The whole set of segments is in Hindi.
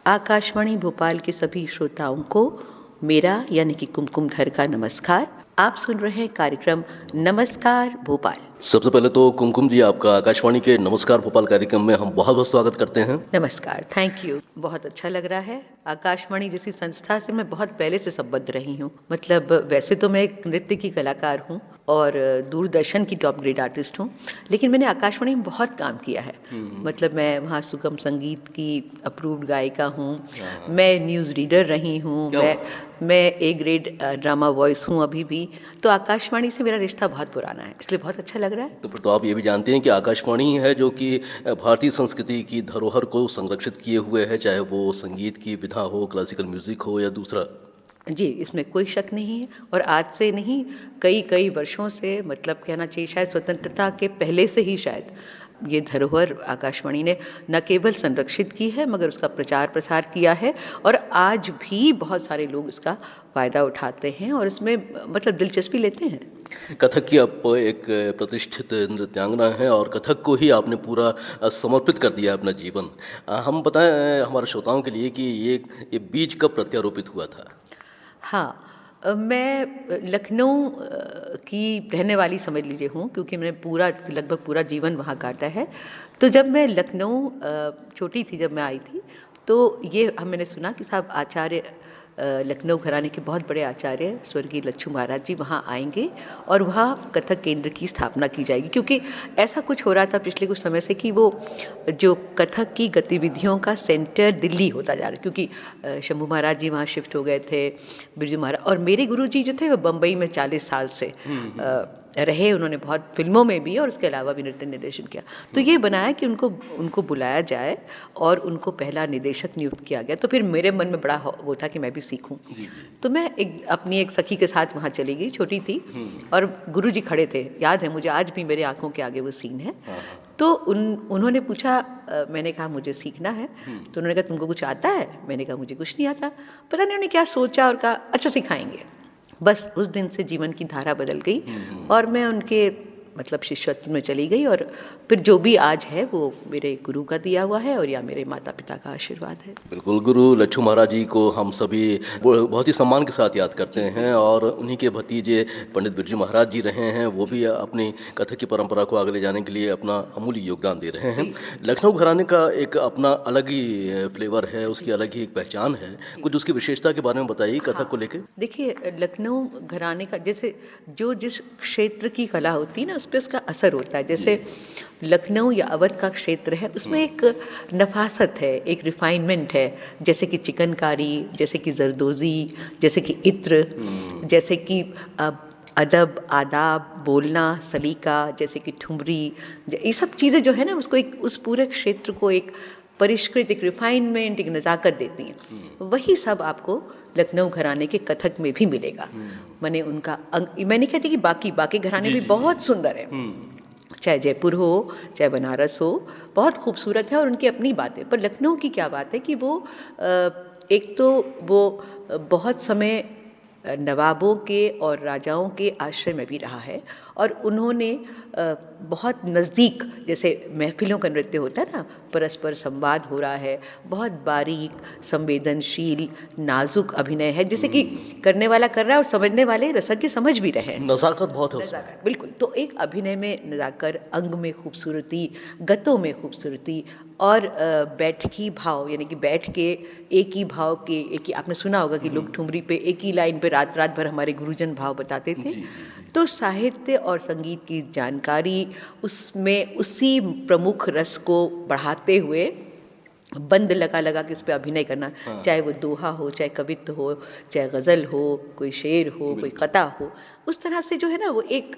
आकाशवाणी भोपाल के सभी श्रोताओं को मेरा यानी कि कुमकुमधर का नमस्कार। आप सुन रहे हैं कार्यक्रम नमस्कार भोपाल। सबसे पहले तो कुमकुम जी, आपका आकाशवाणी के नमस्कार भोपाल कार्यक्रम में हम बहुत बहुत स्वागत करते हैं। नमस्कार, थैंक यू। बहुत अच्छा लग रहा है। आकाशवाणी जैसी संस्था से मैं बहुत पहले से संबद्ध रही हूँ। मतलब वैसे तो मैं एक नृत्य की कलाकार हूँ और दूरदर्शन की टॉप ग्रेड आर्टिस्ट हूँ, लेकिन मैंने आकाशवाणी में बहुत काम किया है। मतलब मैं वहाँ सुगम संगीत की अप्रूव्ड गायिका हूँ, मैं न्यूज़ रीडर रही हूँ, मैं ए ग्रेड ड्रामा वॉइस हूँ अभी भी। तो आकाशवाणी से मेरा रिश्ता बहुत पुराना है, इसलिए बहुत अच्छा लग रहा है। तो फिर तो आप ये भी जानते हैं कि आकाशवाणी है जो कि भारतीय संस्कृति की धरोहर को संरक्षित किए हुए है, चाहे वो संगीत की विधा हो, क्लासिकल म्यूजिक हो या दूसरा। जी, इसमें कोई शक नहीं है। और आज से नहीं, कई कई वर्षों से, मतलब कहना चाहिए शायद स्वतंत्रता के पहले से ही शायद ये धरोहर आकाशवाणी ने न केवल संरक्षित की है मगर उसका प्रचार प्रसार किया है। और आज भी बहुत सारे लोग इसका फ़ायदा उठाते हैं और इसमें मतलब दिलचस्पी लेते हैं। कथक की आप एक प्रतिष्ठित नृत्यांगना हैं और कथक को ही आपने पूरा समर्पित कर दिया अपना जीवन। हम बताएं हमारे श्रोताओं के लिए कि ये बीज कब प्रत्यारोपित हुआ था। हाँ, मैं लखनऊ की रहने वाली समझ लीजिए हूँ, क्योंकि मैंने पूरा लगभग पूरा जीवन वहाँ काटा है। तो जब मैं लखनऊ छोटी थी, जब मैं आई थी, तो ये मैंने सुना कि साहब आचार्य लखनऊ घराने के बहुत बड़े आचार्य स्वर्गीय लच्छू महाराज जी वहाँ आएंगे और वहाँ कथक केंद्र की स्थापना की जाएगी। क्योंकि ऐसा कुछ हो रहा था पिछले कुछ समय से कि वो जो कथक की गतिविधियों का सेंटर दिल्ली होता जा रहा है, क्योंकि शंभू महाराज जी वहाँ शिफ्ट हो गए थे, बिरजू महाराज, और मेरे गुरुजी जो थे वो बम्बई में 40 साल से रहे। उन्होंने बहुत फिल्मों में भी और उसके अलावा भी नृत्य निर्देशन किया। तो ये बनाया कि उनको बुलाया जाए और उनको पहला निदेशक नियुक्त किया गया। तो फिर मेरे मन में बड़ा वो था कि मैं भी सीखूं। तो मैं अपनी एक सखी के साथ वहाँ चली गई, छोटी थी, और गुरुजी खड़े थे, याद है मुझे आज भी, मेरे आंखों के आगे वो सीन है। तो उन्होंने पूछा, मैंने कहा मुझे सीखना है। तो उन्होंने कहा तुमको कुछ आता है? मैंने कहा मुझे कुछ नहीं आता। पता नहीं उन्होंने क्या सोचा और कहा अच्छा सिखाएंगे। बस उस दिन से जीवन की धारा बदल गई और मैं उनके मतलब शिष्यत्व में चली गई। और फिर जो भी आज है वो मेरे गुरु का दिया हुआ है और या मेरे माता पिता का आशीर्वाद है। बिल्कुल, गुरु लच्छू महाराज जी को हम सभी बहुत ही सम्मान के साथ याद करते हैं और उन्हीं के भतीजे पंडित बिरजू महाराज जी रहे हैं, वो भी अपनी कथक की परंपरा को आगे ले जाने के लिए अपना अमूल्य योगदान दे रहे हैं। लखनऊ घराने का एक अपना अलग ही फ्लेवर है, उसकी अलग ही एक पहचान है। कुछ उसकी विशेषता के बारे में बताइए कथक को लेकर। देखिए, लखनऊ घराने का जैसे जो जिस क्षेत्र की कला होती है ना, उस पर उसका असर होता है। जैसे लखनऊ या अवध का क्षेत्र है, उसमें एक नफासत है, एक रिफाइनमेंट है, जैसे कि चिकनकारी, जैसे कि जरदोज़ी, जैसे कि इत्र, जैसे कि अदब, आदाब, बोलना, सलीका, जैसे कि ठुमरी, ये सब चीज़ें जो है ना, उसको एक उस पूरे क्षेत्र को एक परिष्कृत, एक रिफाइनमेंट, एक नज़ाकत देती हैं। वही सब आपको लखनऊ घराने के कथक में भी मिलेगा। मैंने उनका मैं नहीं कहती कि बाकी घराने भी बहुत सुंदर है, चाहे जयपुर हो चाहे बनारस हो, बहुत खूबसूरत है और उनकी अपनी बात है। पर लखनऊ की क्या बात है कि वो एक तो वो बहुत समय नवाबों के और राजाओं के आश्रय में भी रहा है और उन्होंने बहुत नज़दीक, जैसे महफिलों का नृत्य होता है ना, परस्पर संवाद हो रहा है, बहुत बारीक, संवेदनशील, नाजुक अभिनय है, जैसे कि करने वाला कर रहा है और समझने वाले रसज्ञ समझ भी रहे हैं। नज़ाकत बहुत है उसमें। बिल्कुल। तो एक अभिनय में नज़ाकत, अंग में खूबसूरती, गतों में खूबसूरती और बैठकी भाव, यानी कि बैठ के एक ही भाव के, एक ही, आपने सुना होगा कि लोग ठुमरी पे एक ही लाइन पे रात रात भर हमारे गुरुजन भाव बताते थे। तो साहित्य और संगीत की जानकारी उसमें उसी प्रमुख रस को बढ़ाते हुए बंद लगा लगा के उस पर अभिनय करना, चाहे वो दोहा हो, चाहे कवित्व हो, चाहे गज़ल हो, कोई शेर हो, कोई कथा हो, उस तरह से जो है ना वो एक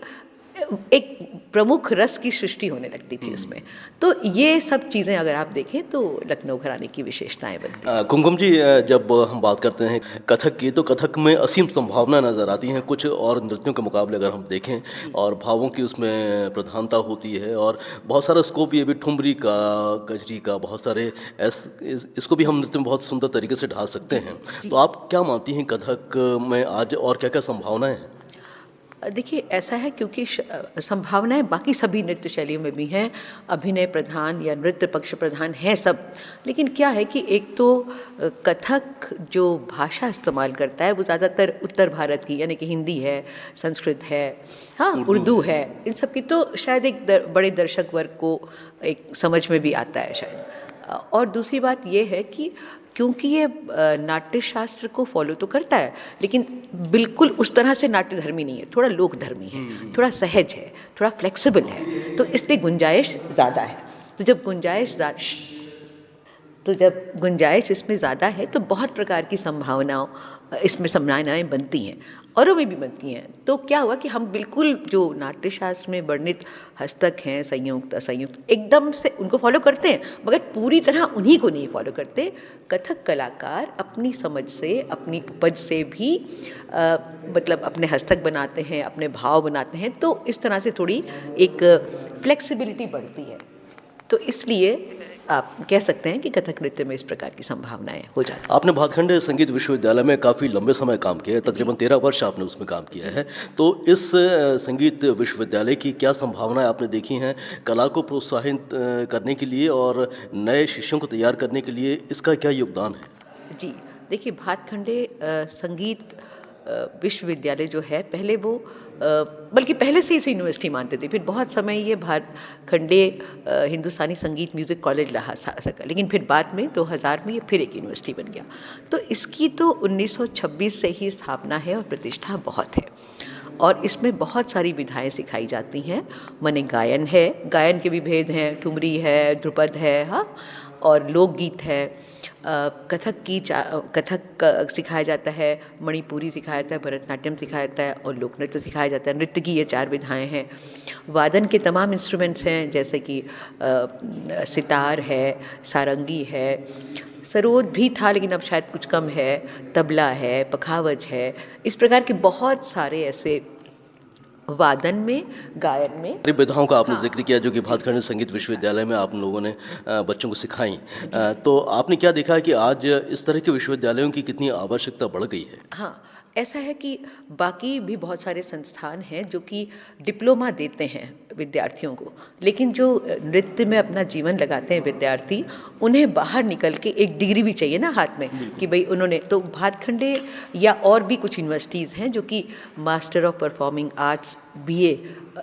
प्रमुख रस की सृष्टि होने लगती थी उसमें। तो ये सब चीज़ें अगर आप देखें तो लखनऊ घराने की विशेषताएं बनती हैं। कुमकुम जी, जब हम बात करते हैं कथक की, तो कथक में असीम संभावना नज़र आती हैं कुछ और नृत्यों के मुकाबले अगर हम देखें, और भावों की उसमें प्रधानता होती है और बहुत सारा स्कोप ये भी ठुमरी का, कजरी का, बहुत सारे इसको भी हम नृत्य में बहुत सुंदर तरीके से ढाल सकते हैं। तो आप क्या मानती हैं कथक में आज और क्या क्या संभावनाएं हैं? देखिए ऐसा है क्योंकि संभावनाएं बाकी सभी नृत्य शैलियों में भी हैं, अभिनय प्रधान या नृत्य पक्ष प्रधान है सब। लेकिन क्या है कि एक तो कथक जो भाषा इस्तेमाल करता है वो ज़्यादातर उत्तर भारत की, यानी कि हिंदी है, संस्कृत है, हाँ उर्दू है, इन सब की तो शायद एक बड़े दर्शक वर्ग को एक समझ में भी आता है शायद। और दूसरी बात ये है कि क्योंकि ये नाट्य शास्त्र को फॉलो तो करता है, लेकिन बिल्कुल उस तरह से नाट्य धर्मी नहीं है, थोड़ा लोक धर्मी है, थोड़ा सहज है, थोड़ा फ्लेक्सिबल है, तो इसलिए गुंजाइश ज़्यादा है। तो जब गुंजाइश इसमें ज़्यादा है तो बहुत प्रकार की संभावनाएं बनती हैं, औरों में भी बनती हैं। तो क्या हुआ कि हम बिल्कुल जो नाट्यशास्त्र में वर्णित हस्तक हैं, संयुक्त असंयुक्त, एकदम से उनको फॉलो करते हैं, मगर पूरी तरह उन्हीं को नहीं फॉलो करते। कथक कलाकार अपनी समझ से, अपनी उपज से भी मतलब अपने हस्तक बनाते हैं, अपने भाव बनाते हैं, तो इस तरह से थोड़ी एक फ्लेक्सिबिलिटी बढ़ती है। तो इसलिए आप कह सकते हैं कि कथक नृत्य में इस प्रकार की संभावनाएं हो जाती हैं। आपने भातखंड संगीत विश्वविद्यालय में काफ़ी लंबे समय काम किया है, तकरीबन 13 वर्ष आपने उसमें काम किया है। तो इस संगीत विश्वविद्यालय की क्या संभावनाएं आपने देखी हैं कला को प्रोत्साहित करने के लिए और नए शिष्यों को तैयार करने के लिए, इसका क्या योगदान है? जी, देखिए भातखंडे संगीत विश्वविद्यालय जो है, पहले वो बल्कि पहले से इसे यूनिवर्सिटी मानते थे, फिर बहुत समय ये भातखंडे हिंदुस्तानी संगीत म्यूज़िक कॉलेज रहा सका, लेकिन फिर बाद में 2000 में ये फिर एक यूनिवर्सिटी बन गया। तो इसकी तो 1926 से ही स्थापना है और प्रतिष्ठा बहुत है, और इसमें बहुत सारी विधाएं सिखाई जाती हैं। माने गायन है, गायन के भी भेद हैं, ठुमरी है, ध्रुपद है, हाँ, और लोकगीत है, कथक सिखाया जाता है, मणिपुरी सिखाया जाता है, भरतनाट्यम सिखाया जाता है और लोक नृत्य सिखाया जाता है। नृत्य की ये 4 विधाएं हैं। वादन के तमाम इंस्ट्रूमेंट्स हैं, जैसे कि सितार है, सारंगी है, सरोद भी था लेकिन अब शायद कुछ कम है, तबला है, पखावज है, इस प्रकार के बहुत सारे ऐसे वादन में, गायन में विधाओं का आपने जिक्र किया जो कि भातखंड संगीत विश्वविद्यालय में आप लोगों ने बच्चों को सिखाई। तो आपने क्या देखा है कि आज इस तरह के विश्वविद्यालयों की कितनी आवश्यकता बढ़ गई है? हाँ, ऐसा है कि बाकी भी बहुत सारे संस्थान हैं जो कि डिप्लोमा देते हैं विद्यार्थियों को, लेकिन जो नृत्य में अपना जीवन लगाते हैं विद्यार्थी, उन्हें बाहर निकल के एक डिग्री भी चाहिए ना हाथ में, कि भाई उन्होंने तो भातखंडे या और भी कुछ यूनिवर्सिटीज़ हैं जो कि master of performing arts BA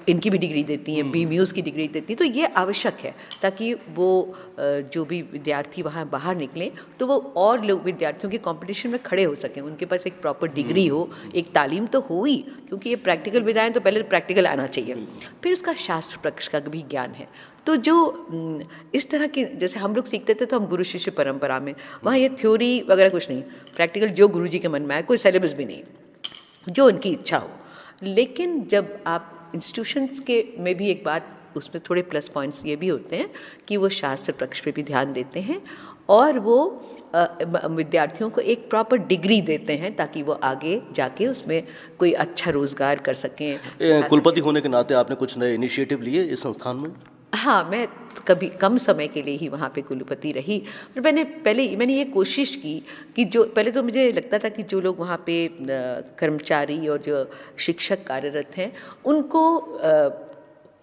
इनकी भी डिग्री देती हैं, BMUs की डिग्री देती हैं। तो ये आवश्यक है ताकि वो जो भी विद्यार्थी वहाँ बाहर निकलें तो वो और लोग विद्यार्थियों के कंपटीशन में खड़े हो सकें, उनके पास एक प्रॉपर डिग्री हो, एक तालीम तो हो ही, क्योंकि ये प्रैक्टिकल विधाएं तो पहले प्रैक्टिकल आना चाहिए, फिर उसका शास्त्र पक्ष का भी ज्ञान है। तो जो इस तरह के, जैसे हम लोग सीखते थे तो हम गुरु शिष्य परंपरा में, वहाँ ये थ्योरी वगैरह कुछ नहीं, प्रैक्टिकल जो गुरु जी के मन में आए, कोई सिलेबस भी नहीं, जो उनकी इच्छा हो। लेकिन जब आप इंस्टीट्यूशंस के में भी एक बात, उसमें थोड़े प्लस पॉइंट्स ये भी होते हैं कि वो शास्त्र पक्ष पे भी ध्यान देते हैं और वो विद्यार्थियों को एक प्रॉपर डिग्री देते हैं ताकि वो आगे जाके उसमें कोई अच्छा रोजगार कर सकें। कुलपति होने के नाते आपने कुछ नए इनिशिएटिव लिए इस संस्थान में? हाँ, मैं कभी कम समय के लिए ही वहाँ पे कुलपति रही, पर मैंने ये कोशिश की कि जो पहले तो मुझे लगता था कि जो लोग वहाँ पे कर्मचारी और जो शिक्षक कार्यरत हैं उनको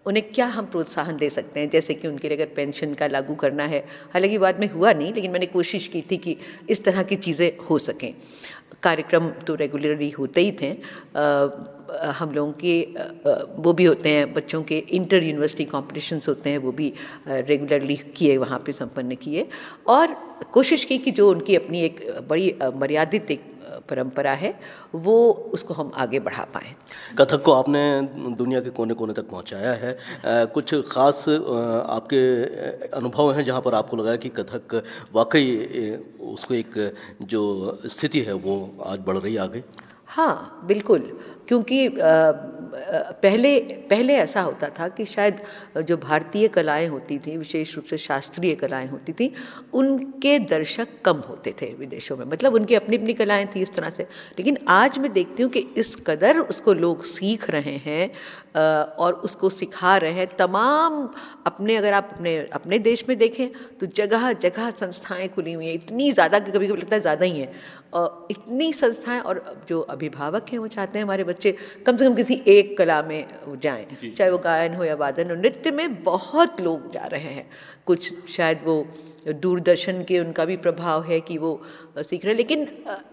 उन्हें क्या हम प्रोत्साहन दे सकते हैं, जैसे कि उनके लिए अगर पेंशन का लागू करना है, हालांकि बाद में हुआ नहीं, लेकिन मैंने कोशिश की थी कि इस तरह की चीज़ें हो सकें। कार्यक्रम तो रेगुलरली होते ही थे, हम लोगों के वो भी होते हैं, बच्चों के इंटर यूनिवर्सिटी कॉम्पिटिशन्स होते हैं, वो भी रेगुलरली किए, वहाँ पे संपन्न किए, और कोशिश की कि जो उनकी अपनी एक बड़ी मर्यादित एक परंपरा है वो उसको हम आगे बढ़ा पाएँ। कथक को आपने दुनिया के कोने कोने तक पहुंचाया है, कुछ ख़ास आपके अनुभव हैं जहां पर आपको लगा कि कथक वाकई उसको एक जो स्थिति है वो आज बढ़ रही आगे? हाँ, बिल्कुल, क्योंकि पहले ऐसा होता था कि शायद जो भारतीय कलाएं होती थी, विशेष रूप से शास्त्रीय कलाएं होती थी, उनके दर्शक कम होते थे विदेशों में, मतलब उनकी अपनी अपनी कलाएं थी इस तरह से। लेकिन आज मैं देखती हूँ कि इस कदर उसको लोग सीख रहे हैं और उसको सिखा रहे हैं तमाम अगर आप अपने देश में देखें तो जगह जगह संस्थाएं खुली हुई हैं, इतनी ज़्यादा कि कभी कभी लगता है ज़्यादा ही हैं, इतनी संस्थाएं, और जो अभिभावक हैं वो चाहते हैं हमारे बच्चे कम से कम किसी एक कला में जाएं, चाहे वो गायन हो या वादन हो। नृत्य में बहुत लोग जा रहे हैं, कुछ शायद वो दूरदर्शन के उनका भी प्रभाव है कि वो सीख रहे हैं, लेकिन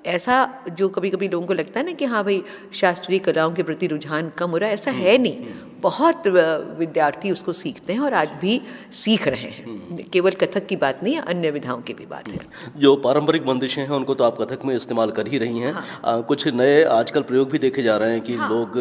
ऐसा जो कभी कभी लोगों को लगता है ना कि हाँ भाई शास्त्रीय कलाओं के प्रति रुझान कम हो रहा है, ऐसा है नहीं। बहुत विद्यार्थी उसको सीखते हैं और आज भी सीख रहे हैं। केवल कथक की बात नहीं है, अन्य विधाओं की भी बात है। जो पारंपरिक बंदिशें हैं उनको तो आप कथक में इस्तेमाल कर ही रही हैं। कुछ नए आजकल प्रयोग भी देखे जा रहे हैं कि लोग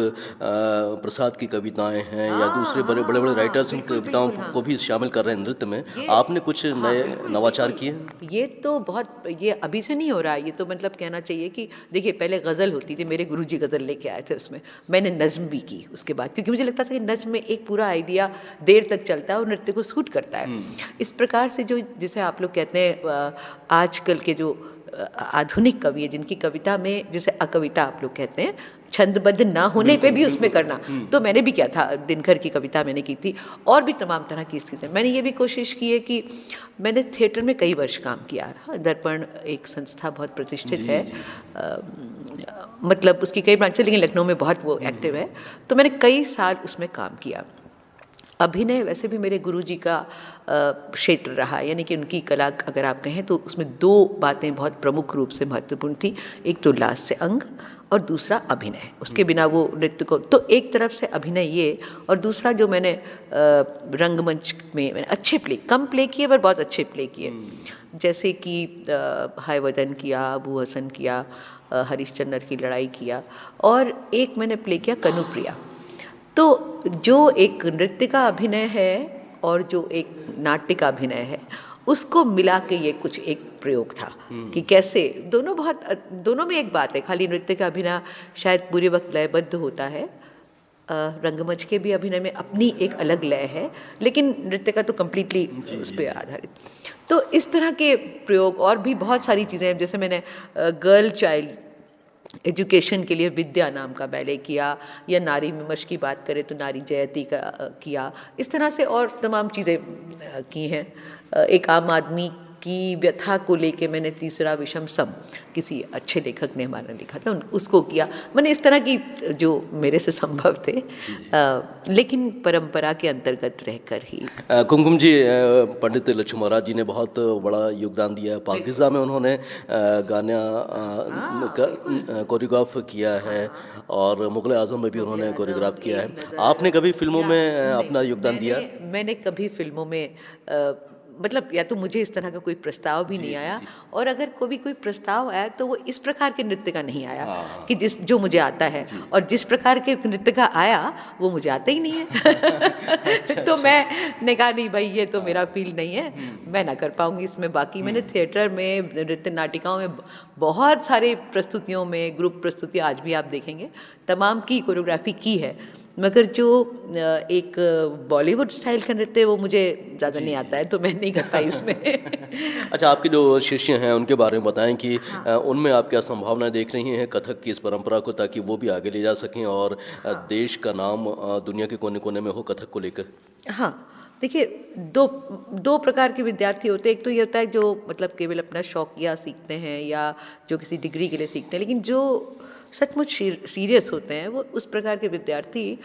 प्रसाद की कविताएं हैं या दूसरे बड़े बड़े राइटर्स की कविताओं को भी शामिल कर रहे हैं नृत्य में। आपने कुछ नए नवाचार किए? ये तो बहुत, ये अभी से नहीं हो रहा है, ये तो मतलब कहना चाहिए कि देखिए पहले गज़ल होती थी, मेरे गुरुजी गज़ल लेके आए थे, उसमें मैंने नज़्म भी की उसके बाद, क्योंकि मुझे लगता था कि नज़्म में एक पूरा आइडिया देर तक चलता है और नृत्य को सूट करता है। इस प्रकार से जो, जिसे आप लोग कहते हैं आजकल के जो आधुनिक कवि है, जिनकी कविता में, जिसे अकविता आप लोग कहते हैं, छंदबद्ध ना होने पे भी उसमें करना, तो मैंने भी किया था। दिनकर की कविता मैंने की थी और भी तमाम तरह की स्थिति। मैंने ये भी कोशिश की है कि मैंने थिएटर में कई वर्ष काम किया। दर्पण एक संस्था बहुत प्रतिष्ठित है, मतलब उसकी कई ब्रांच है, लेकिन लखनऊ में बहुत वो एक्टिव है, तो मैंने कई साल उसमें काम किया। अभिनय वैसे भी मेरे गुरुजी का क्षेत्र रहा, यानी कि उनकी कला अगर आप कहें तो उसमें दो बातें बहुत प्रमुख रूप से महत्वपूर्ण थी, एक तो लास्य अंग और दूसरा अभिनय। उसके बिना वो नृत्य को, तो एक तरफ से अभिनय ये, और दूसरा जो मैंने रंगमंच में मैंने अच्छे प्ले, कम प्ले किए पर बहुत अच्छे प्ले किए, जैसे कि हायवदन किया, अबू हसन किया, हरिश्चंद्र की लड़ाई किया, और एक मैंने प्ले किया कनुप्रिया। तो जो एक नृत्य का अभिनय है और जो एक नाट्य का अभिनय है, उसको मिला के ये कुछ एक प्रयोग था कि कैसे दोनों में एक बात है। खाली नृत्य का अभिनय शायद पूरे वक्त लयबद्ध होता है, रंगमंच के भी अभिनय में अपनी एक अलग लय है, लेकिन नृत्य का तो कम्प्लीटली उस पर आधारित। तो इस तरह के प्रयोग और भी बहुत सारी चीज़ें हैं, जैसे मैंने गर्ल चाइल्ड एजुकेशन के लिए विद्या नाम का बैले किया, या नारी विमर्श की बात करें तो नारी जयती का किया। इस तरह से और तमाम चीज़ें की हैं। एक आम आदमी की व्यथा को लेके मैंने तीसरा विषम सम, किसी अच्छे लेखक ने हमारा लिखा था, उसको किया। मैंने इस तरह की जो मेरे से संभव थे, लेकिन परंपरा के अंतर्गत रहकर ही। कुमकुम जी, पंडित लक्ष्मण महाराज जी ने बहुत बड़ा योगदान दिया। पाकिस्तान में उन्होंने गाना कोरियोग्राफ किया है और मुग़ल आज़म में भी उन्होंने कोरियोग्राफ किया है। आपने कभी फिल्मों में अपना योगदान दिया? मैंने कभी फिल्मों में मतलब या तो मुझे इस तरह का कोई प्रस्ताव भी नहीं आया, और अगर कोई प्रस्ताव आया तो वो इस प्रकार के नृत्य का नहीं आया कि जो मुझे आता है, और जिस प्रकार के नृत्य का आया वो मुझे आता ही नहीं है। तो मैंने कहा नहीं भाई, ये तो मेरा फील्ड नहीं है, मैं ना कर पाऊंगी इसमें। बाकी मैंने थिएटर में, नृत्य नाटिकाओं में, बहुत सारे प्रस्तुतियों में, ग्रुप प्रस्तुति आज भी आप देखेंगे, तमाम की कोरियोग्राफी की है, मगर जो एक बॉलीवुड स्टाइल का नृत्य वो मुझे ज़्यादा नहीं आता है, तो मैं नहीं कर पाई इसमें। अच्छा, आपके जो शिष्य हैं उनके बारे में बताएं कि उनमें आप क्या संभावनाएं देख रही हैं कथक की इस परंपरा को, ताकि वो भी आगे ले जा सकें और देश का नाम दुनिया के कोने कोने में हो कथक को लेकर? हाँ, देखिए, दो प्रकार के विद्यार्थी होते हैं। एक तो ये होता है जो मतलब केवल अपना शौकिया सीखते हैं या जो किसी डिग्री के लिए सीखते हैं, लेकिन जो सचमुच सीरियस होते हैं वो उस प्रकार के विद्यार्थी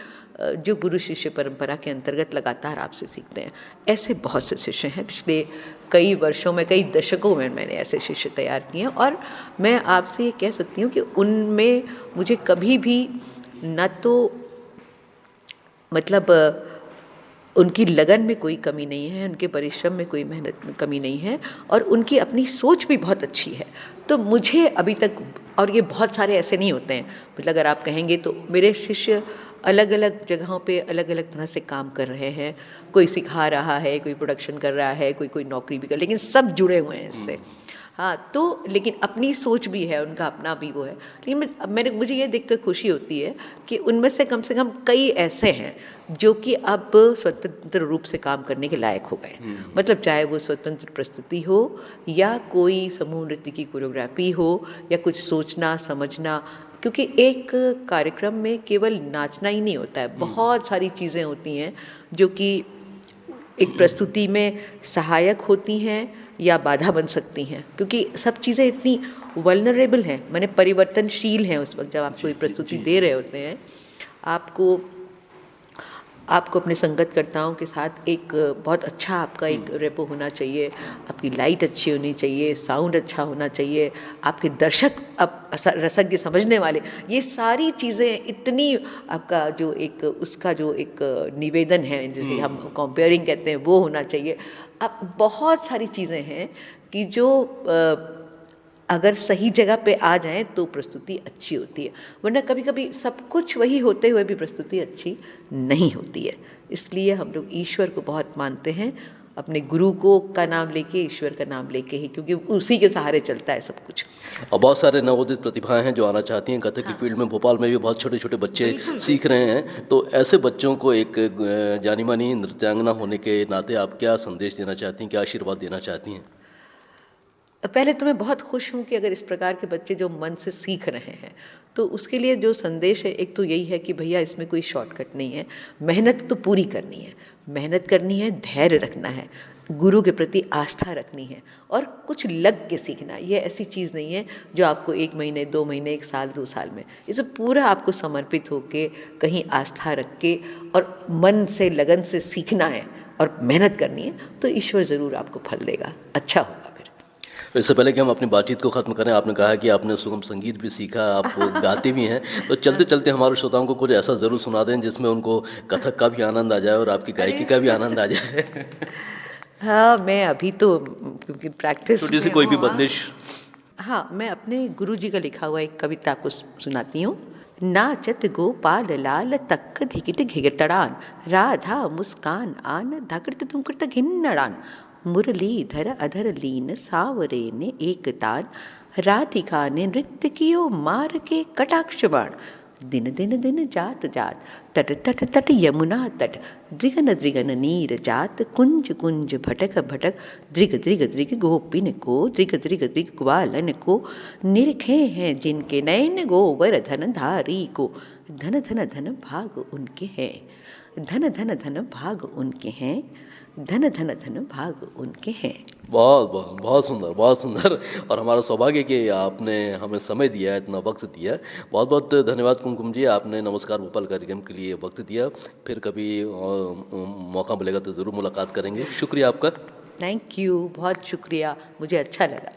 जो गुरु शिष्य परंपरा के अंतर्गत लगातार आपसे सीखते हैं। ऐसे बहुत से शिष्य हैं, पिछले कई वर्षों में, कई दशकों में मैंने ऐसे शिष्य तैयार किए हैं, और मैं आपसे ये कह सकती हूँ कि उनमें मुझे कभी भी न तो मतलब उनकी लगन में कोई कमी नहीं है, उनके परिश्रम में कोई मेहनत में कमी नहीं है, और उनकी अपनी सोच भी बहुत अच्छी है। तो मुझे अभी तक, और ये बहुत सारे ऐसे नहीं होते हैं, मतलब अगर आप कहेंगे तो मेरे शिष्य अलग अलग जगहों पे अलग अलग तरह से काम कर रहे हैं। कोई सिखा रहा है, कोई प्रोडक्शन कर रहा है, कोई नौकरी भी कर, लेकिन सब जुड़े हुए हैं इससे। हाँ, तो लेकिन अपनी सोच भी है, उनका अपना भी वो है। लेकिन मुझे ये देखकर खुशी होती है कि उनमें से कम कई ऐसे हैं जो कि अब स्वतंत्र रूप से काम करने के लायक हो गए। मतलब चाहे वो स्वतंत्र प्रस्तुति हो या कोई समूह नृत्य की कोरियोग्राफी हो या कुछ सोचना समझना, क्योंकि एक कार्यक्रम में केवल नाचना ही नहीं होता है, बहुत सारी चीज़ें होती हैं जो कि एक प्रस्तुति में सहायक होती हैं या बाधा बन सकती हैं, क्योंकि सब चीज़ें इतनी वल्नरेबल हैं, माने परिवर्तनशील हैं उस वक्त जब आप कोई प्रस्तुति दे रहे होते हैं। आपको अपने संगतकर्ताओं के साथ एक बहुत अच्छा आपका एक रेपो होना चाहिए, आपकी लाइट अच्छी होनी चाहिए, साउंड अच्छा होना चाहिए, आपके दर्शक आप रसज्ञ समझने वाले, ये सारी चीज़ें इतनी आपका जो एक उसका जो एक निवेदन है जिसे हम कंपेयरिंग कहते हैं वो होना चाहिए। अब बहुत सारी चीज़ें हैं कि जो अगर सही जगह पे आ जाएं तो प्रस्तुति अच्छी होती है, वरना कभी कभी सब कुछ वही होते हुए भी प्रस्तुति अच्छी नहीं होती है। इसलिए हम लोग ईश्वर को बहुत मानते हैं, अपने गुरु को का नाम लेके, ईश्वर का नाम लेके ही, क्योंकि उसी के सहारे चलता है सब कुछ। और बहुत सारे नवोदित प्रतिभाएं हैं जो आना चाहती हैं कथक की फील्ड में। भोपाल में भी बहुत छोटे छोटे बच्चे सीख रहे हैं, तो ऐसे बच्चों को एक जानी मानी नृत्यांगना होने के नाते आप क्या संदेश देना चाहती हैं, क्या आशीर्वाद देना चाहती हैं? पहले तो मैं बहुत खुश हूँ कि अगर इस प्रकार के बच्चे जो मन से सीख रहे हैं, तो उसके लिए जो संदेश है एक तो यही है कि भैया इसमें कोई शॉर्टकट नहीं है, मेहनत तो पूरी करनी है, मेहनत करनी है, धैर्य रखना है, गुरु के प्रति आस्था रखनी है और कुछ लग के सीखना है। ये ऐसी चीज़ नहीं है जो आपको 1 महीने 2 महीने 1 साल 2 साल में, इसे पूरा आपको समर्पित होके कहीं आस्था रख के और मन से लगन से सीखना है और मेहनत करनी है, तो ईश्वर ज़रूर आपको फल देगा, अच्छा होगा। इससे पहले कि हम अपनी बातचीत को ख़त्म करें, आपने कहा कि आपने सुगम संगीत भी सीखा, आप गाते भी हैं, तो चलते चलते हमारे श्रोताओं को कुछ ऐसा ज़रूर सुना दें जिसमें उनको कथक का भी आनंद आ जाए और आपकी गायकी का भी आनंद आ जाए। हाँ, मैं अभी तो क्योंकि प्रैक्टिस छोटी सी कोई भी बंदिश। हाँ, मैं अपने गुरुजी का लिखा हुआ एक कविता आपको सुनाती हूँ। नाचत गोपाल लाल तक धिकिट घिगटड़ान, राधा मुस्कान आन धकड़त तुमकड़त घिन्नड़ान, मुरलीधर अधर लीन सावरे ने एक तान, राधिका ने नृत्य कियो मार के कटाक्ष बाण, दिन दिन दिन जात जात तट तट तट यमुना तट, द्रिगन द्रिगन नीर जात कुंज कुंज भटक भटक, द्रिग द्रिग द्रिग गोपिन को, द्रिग द्रिग द्रिग ग्वालन को, निरखे हैं जिनके नयन गोवर्धन धारी को, धन धन धन भाग उनके हैं, धन धन धन भाग उनके हैं, धन धन धन भाग उनके हैं। बहुत बहुत बहुत सुंदर, बहुत सुंदर। और हमारा सौभाग्य कि आपने हमें समय दिया, इतना वक्त दिया। बहुत बहुत धन्यवाद कुमकुम जी, आपने नमस्कार भोपाल कार्यक्रम के लिए वक्त दिया। फिर कभी मौका मिलेगा तो ज़रूर मुलाकात करेंगे। शुक्रिया आपका। थैंक यू, बहुत शुक्रिया, मुझे अच्छा लगा।